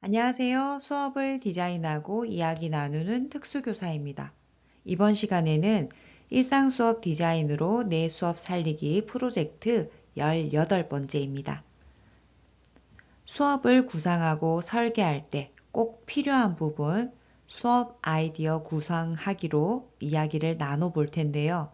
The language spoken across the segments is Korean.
안녕하세요. 수업을 디자인하고 이야기 나누는 특수교사입니다. 이번 시간에는 일상 수업 디자인으로 내 수업 살리기 프로젝트 18번째입니다. 수업을 구상하고 설계할 때 꼭 필요한 부분, 수업 아이디어 구상하기로 이야기를 나눠볼 텐데요.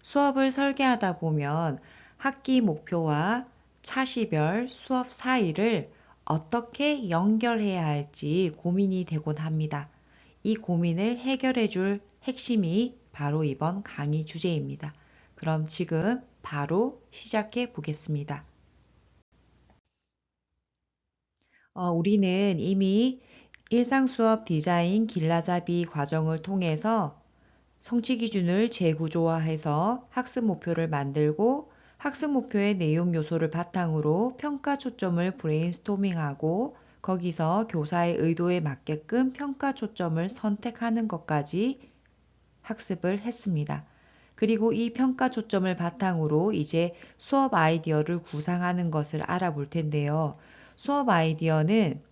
수업을 설계하다 보면 학기 목표와 차시별 수업 사이를 어떻게 연결해야 할지 고민이 되곤 합니다. 이 고민을 해결해 줄 핵심이 바로 이번 강의 주제입니다. 그럼 지금 바로 시작해 보겠습니다. 우리는 이미 일상 수업 디자인 길라잡이 과정을 통해서 성취 기준을 재구조화해서 학습 목표를 만들고 학습 목표의 내용 요소를 바탕으로 평가 초점을 브레인스토밍하고 거기서 교사의 의도에 맞게끔 평가 초점을 선택하는 것까지 학습을 했습니다. 그리고 이 평가 초점을 바탕으로 이제 수업 아이디어를 구상하는 것을 알아볼 텐데요. 수업 아이디어는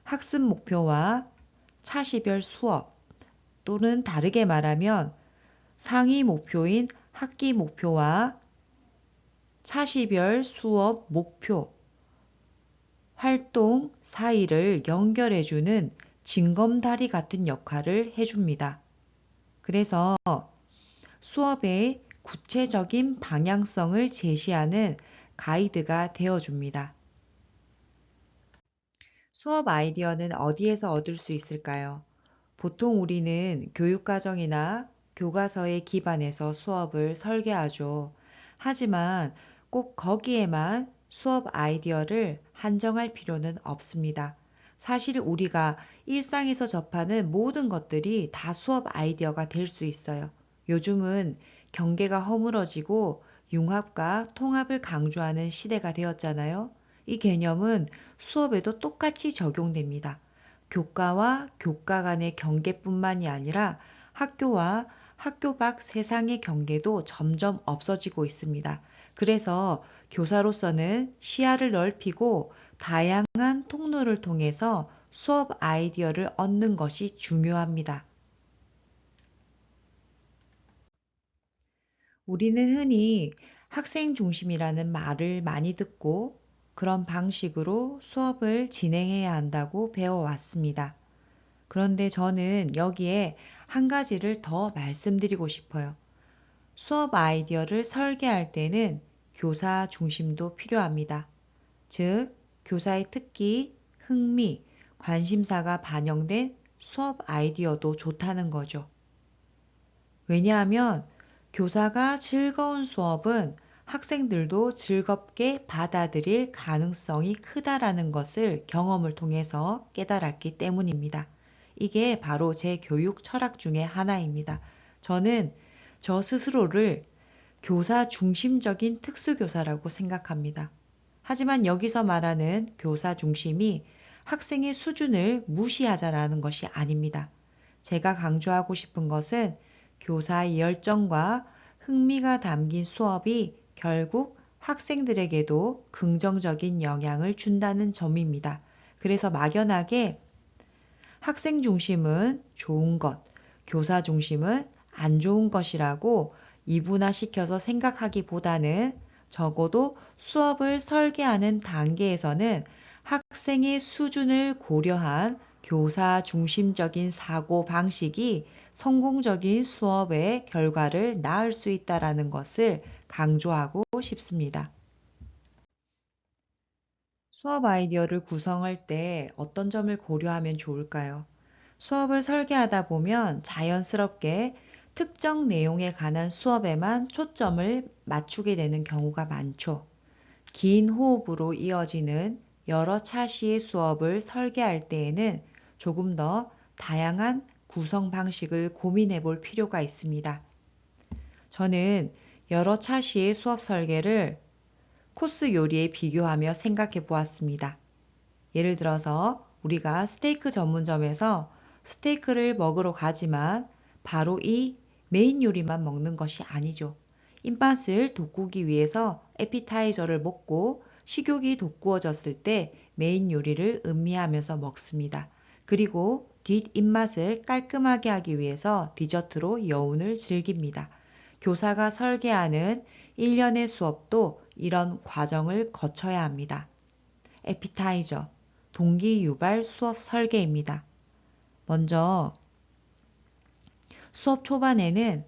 학습 목표와 차시별 수업 또는 다르게 말하면 상위 목표인 학기 목표와 차시별 수업 목표, 활동 사이를 연결해주는 징검다리 같은 역할을 해줍니다. 그래서 수업의 구체적인 방향성을 제시하는 가이드가 되어줍니다. 수업 아이디어는 어디에서 얻을 수 있을까요? 보통 우리는 교육과정이나 교과서에 기반해서 수업을 설계하죠. 하지만 꼭 거기에만 수업 아이디어를 한정할 필요는 없습니다. 사실 우리가 일상에서 접하는 모든 것들이 다 수업 아이디어가 될 수 있어요. 요즘은 경계가 허물어지고 융합과 통합을 강조하는 시대가 되었잖아요. 이 개념은 수업에도 똑같이 적용됩니다. 교과와 교과 간의 경계뿐만이 아니라 학교와 학교 밖 세상의 경계도 점점 없어지고 있습니다. 그래서 교사로서는 시야를 넓히고 다양한 통로를 통해서 수업 아이디어를 얻는 것이 중요합니다. 우리는 흔히 학생 중심이라는 말을 많이 듣고 그런 방식으로 수업을 진행해야 한다고 배워왔습니다. 그런데 저는 여기에 한 가지를 더 말씀드리고 싶어요. 수업 아이디어를 설계할 때는 교사 중심도 필요합니다. 즉, 교사의 특기, 흥미, 관심사가 반영된 수업 아이디어도 좋다는 거죠. 왜냐하면 교사가 즐거운 수업은 학생들도 즐겁게 받아들일 가능성이 크다라는 것을 경험을 통해서 깨달았기 때문입니다. 이게 바로 제 교육 철학 중에 하나입니다. 저는 저 스스로를 교사 중심적인 특수교사라고 생각합니다. 하지만 여기서 말하는 교사 중심이 학생의 수준을 무시하자라는 것이 아닙니다. 제가 강조하고 싶은 것은 교사의 열정과 흥미가 담긴 수업이 결국 학생들에게도 긍정적인 영향을 준다는 점입니다. 그래서 막연하게 학생 중심은 좋은 것, 교사 중심은 안 좋은 것이라고 이분화시켜서 생각하기보다는 적어도 수업을 설계하는 단계에서는 학생의 수준을 고려한 교사 중심적인 사고 방식이 성공적인 수업의 결과를 낳을 수 있다는 것을 강조하고 싶습니다. 수업 아이디어를 구성할 때 어떤 점을 고려하면 좋을까요? 수업을 설계하다 보면 자연스럽게 특정 내용에 관한 수업에만 초점을 맞추게 되는 경우가 많죠. 긴 호흡으로 이어지는 여러 차시의 수업을 설계할 때에는 조금 더 다양한 구성 방식을 고민해 볼 필요가 있습니다. 저는 여러 차시의 수업 설계를 코스 요리에 비교하며 생각해 보았습니다. 예를 들어서 우리가 스테이크 전문점에서 스테이크를 먹으러 가지만 바로 이 메인 요리만 먹는 것이 아니죠. 입맛을 돋구기 위해서 에피타이저를 먹고 식욕이 돋구어졌을 때 메인 요리를 음미하면서 먹습니다. 그리고 뒷 입맛을 깔끔하게 하기 위해서 디저트로 여운을 즐깁니다. 교사가 설계하는 1년의 수업도 이런 과정을 거쳐야 합니다. 에피타이저, 동기 유발 수업 설계입니다. 먼저 수업 초반에는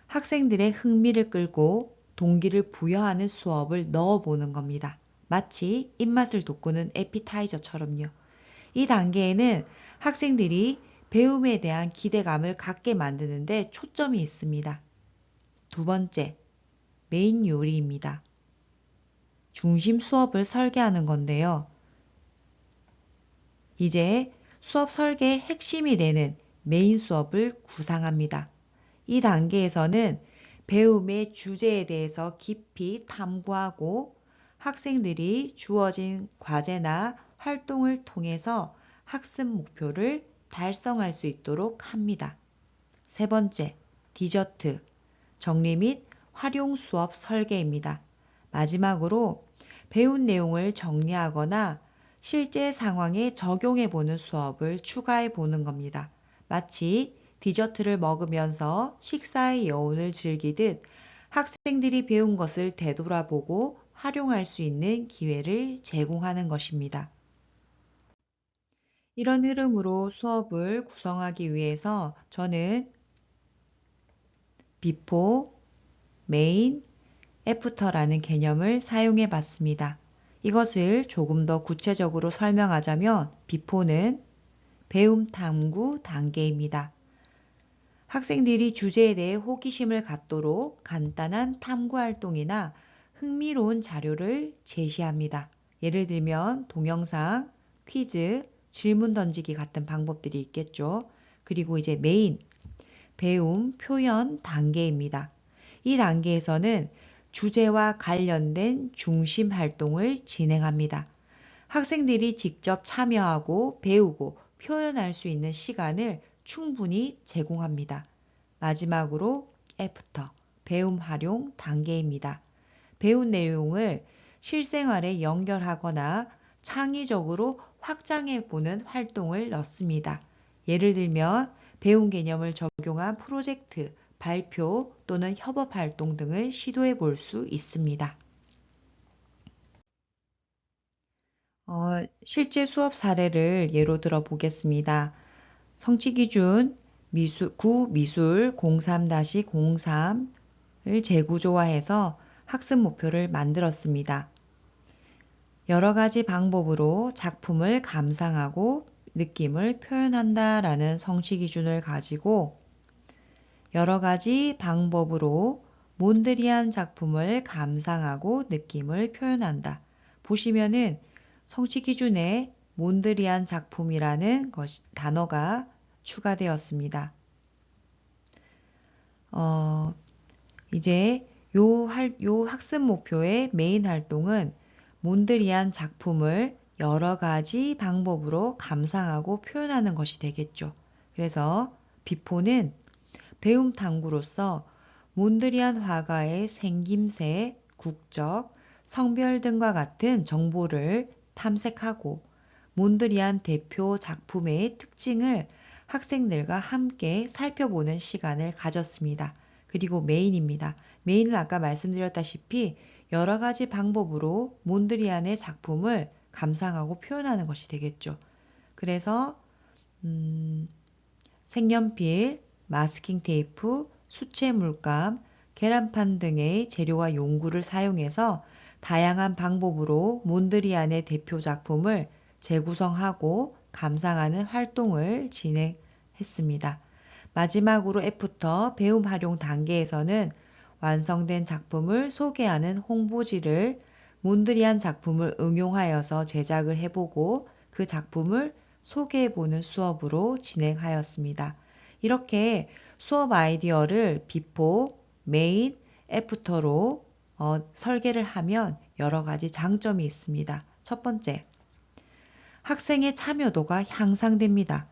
학생들의 흥미를 끌고 동기를 부여하는 수업을 넣어보는 겁니다. 마치 입맛을 돋구는 에피타이저처럼요. 이 단계에는 학생들이 배움에 대한 기대감을 갖게 만드는데 초점이 있습니다. 두 번째, 메인 요리입니다. 중심 수업을 설계하는 건데요. 이제 수업 설계의 핵심이 되는 메인 수업을 구상합니다. 이 단계에서는 배움의 주제에 대해서 깊이 탐구하고 학생들이 주어진 과제나 활동을 통해서 학습 목표를 달성할 수 있도록 합니다. 세 번째, 디저트, 정리 및 활용 수업 설계입니다. 마지막으로 배운 내용을 정리하거나 실제 상황에 적용해 보는 수업을 추가해 보는 겁니다. 마치 디저트를 먹으면서 식사의 여운을 즐기듯 학생들이 배운 것을 되돌아보고 활용할 수 있는 기회를 제공하는 것입니다. 이런 흐름으로 수업을 구성하기 위해서 저는 비포, 메인, 애프터라는 개념을 사용해 봤습니다. 이것을 조금 더 구체적으로 설명하자면 비포는 배움 탐구 단계입니다. 학생들이 주제에 대해 호기심을 갖도록 간단한 탐구 활동이나 흥미로운 자료를 제시합니다. 예를 들면 동영상, 퀴즈, 질문 던지기 같은 방법들이 있겠죠. 그리고 이제 메인, 배움, 표현 단계입니다. 이 단계에서는 주제와 관련된 중심 활동을 진행합니다. 학생들이 직접 참여하고 배우고 표현할 수 있는 시간을 충분히 제공합니다. 마지막으로 애프터, 배움 활용 단계입니다. 배운 내용을 실생활에 연결하거나 창의적으로 확장해 보는 활동을 넣습니다. 예를 들면 배운 개념을 적용한 프로젝트, 발표 또는 협업 활동 등을 시도해 볼 수 있습니다. 실제 수업 사례를 예로 들어 보겠습니다. 성취기준 구미술 03-03을 재구조화해서 학습 목표를 만들었습니다. 여러 가지 방법으로 작품을 감상하고 느낌을 표현한다 라는 성취기준을 가지고 여러 가지 방법으로 몬드리안 작품을 감상하고 느낌을 표현한다. 보시면은 성취 기준에 몬드리안 작품이라는 단어가 추가되었습니다. 이제 요 학습 목표의 메인 활동은 몬드리안 작품을 여러 가지 방법으로 감상하고 표현하는 것이 되겠죠. 그래서 비포는 배움 탐구로서 몬드리안 화가의 생김새, 국적, 성별 등과 같은 정보를 탐색하고 몬드리안 대표 작품의 특징을 학생들과 함께 살펴보는 시간을 가졌습니다. 그리고 메인입니다. 메인은 아까 말씀드렸다시피 여러 가지 방법으로 몬드리안의 작품을 감상하고 표현하는 것이 되겠죠. 그래서 색연필, 마스킹 테이프, 수채 물감, 계란판 등의 재료와 용구를 사용해서 다양한 방법으로 몬드리안의 대표 작품을 재구성하고 감상하는 활동을 진행했습니다. 마지막으로 애프터 배움 활용 단계에서는 완성된 작품을 소개하는 홍보지를 몬드리안 작품을 응용하여서 제작을 해보고 그 작품을 소개해보는 수업으로 진행하였습니다. 이렇게 수업 아이디어를 비포, 메인, 애프터로 설계를 하면 여러 가지 장점이 있습니다. 첫 번째, 학생의 참여도가 향상됩니다.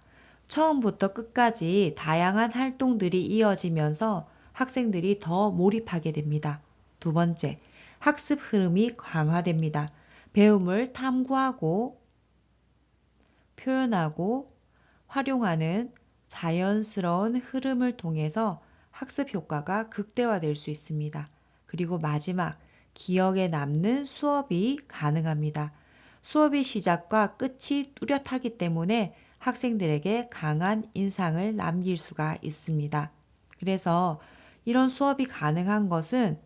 처음부터 끝까지 다양한 활동들이 이어지면서 학생들이 더 몰입하게 됩니다. 두 번째, 학습 흐름이 강화됩니다. 배움을 탐구하고 표현하고 활용하는 자연스러운 흐름을 통해서 학습 효과가 극대화될 수 있습니다. 그리고 마지막, 기억에 남는 수업이 가능합니다. 수업의 시작과 끝이 뚜렷하기 때문에 학생들에게 강한 인상을 남길 수가 있습니다. 그래서 이런 수업이 가능한 것은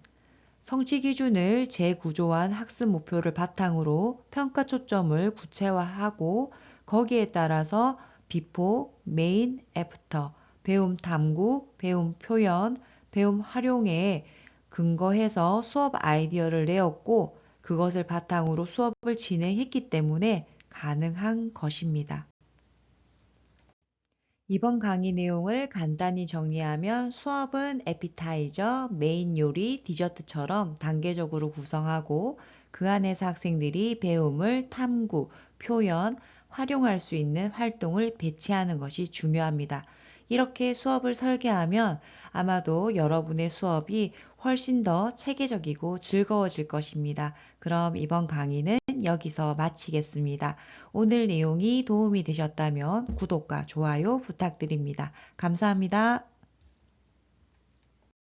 성취 기준을 재구조한 학습 목표를 바탕으로 평가 초점을 구체화하고 거기에 따라서 비포, 메인, 애프터, 배움 탐구, 배움 표현, 배움 활용에 근거해서 수업 아이디어를 내었고 그것을 바탕으로 수업을 진행했기 때문에 가능한 것입니다. 이번 강의 내용을 간단히 정리하면 수업은 에피타이저, 메인 요리, 디저트처럼 단계적으로 구성하고 그 안에서 학생들이 배움을 탐구, 표현, 활용할 수 있는 활동을 배치하는 것이 중요합니다. 이렇게 수업을 설계하면 아마도 여러분의 수업이 훨씬 더 체계적이고 즐거워질 것입니다. 그럼 이번 강의는 여기서 마치겠습니다. 오늘 내용이 도움이 되셨다면 구독과 좋아요 부탁드립니다. 감사합니다.